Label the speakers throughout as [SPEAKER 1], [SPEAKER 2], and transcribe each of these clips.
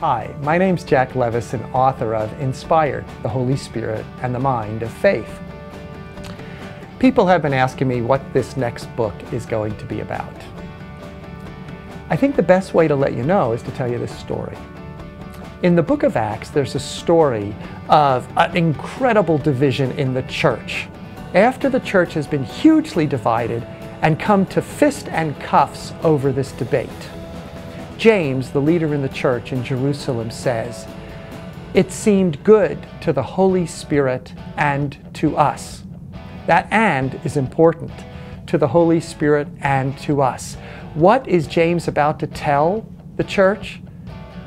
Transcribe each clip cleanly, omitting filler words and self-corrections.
[SPEAKER 1] Hi, my name's Jack Levison, author of Inspired, the Holy Spirit and the Mind of Faith. People have been asking me what this next book is going to be about. I think the best way to let you know is to tell you this story. In the book of Acts, there's a story of an incredible division in the church. After the church has been hugely divided and come to fist and cuffs over this debate, James, the leader in the church in Jerusalem, says, "It seemed good to the Holy Spirit and to us." That "and" is important. To the Holy Spirit and to us. What is James about to tell the church?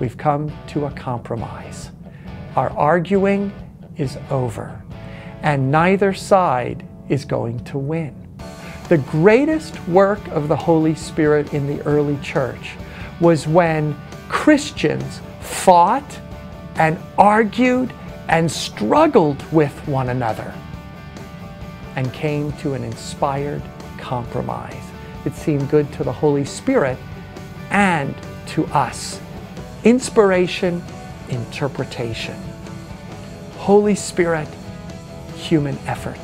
[SPEAKER 1] We've come to a compromise. Our arguing is over, and neither side is going to win. The greatest work of the Holy Spirit in the early church was when Christians fought and argued and struggled with one another and came to an inspired compromise. It seemed good to the Holy Spirit and to us. Inspiration, interpretation. Holy Spirit, human effort.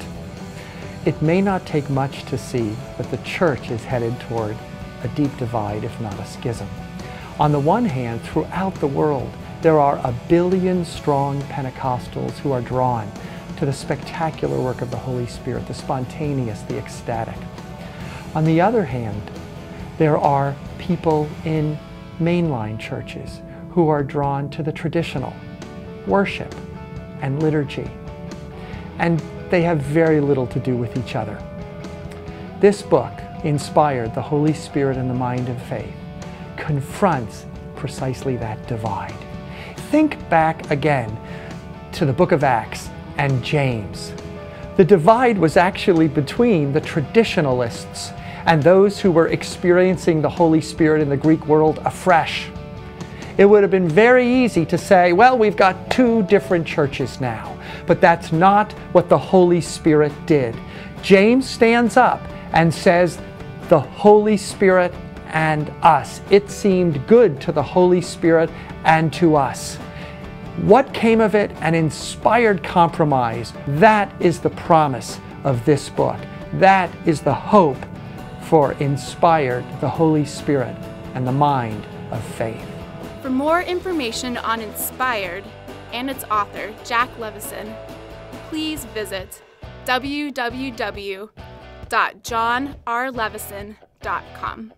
[SPEAKER 1] It may not take much to see that the church is headed toward a deep divide, if not a schism. On the one hand, throughout the world, there are 1 billion strong Pentecostals who are drawn to the spectacular work of the Holy Spirit, the spontaneous, the ecstatic. On the other hand, there are people in mainline churches who are drawn to the traditional worship and liturgy, and they have very little to do with each other. This book, Inspired, the Holy Spirit and the Mind of Faith, confronts precisely that divide. Think back again to the book of Acts and James. The divide was actually between the traditionalists and those who were experiencing the Holy Spirit in the Greek world afresh. It would have been very easy to say, well, we've got 2 different churches now. But that's not what the Holy Spirit did. James stands up and says, the Holy Spirit and us. It seemed good to the Holy Spirit and to us. What came of it? An inspired compromise. That is the promise of this book. That is the hope for Inspired, the Holy Spirit and the Mind of Faith.
[SPEAKER 2] For more information on Inspired and its author, Jack Levison, please visit www.johnrlevison.com.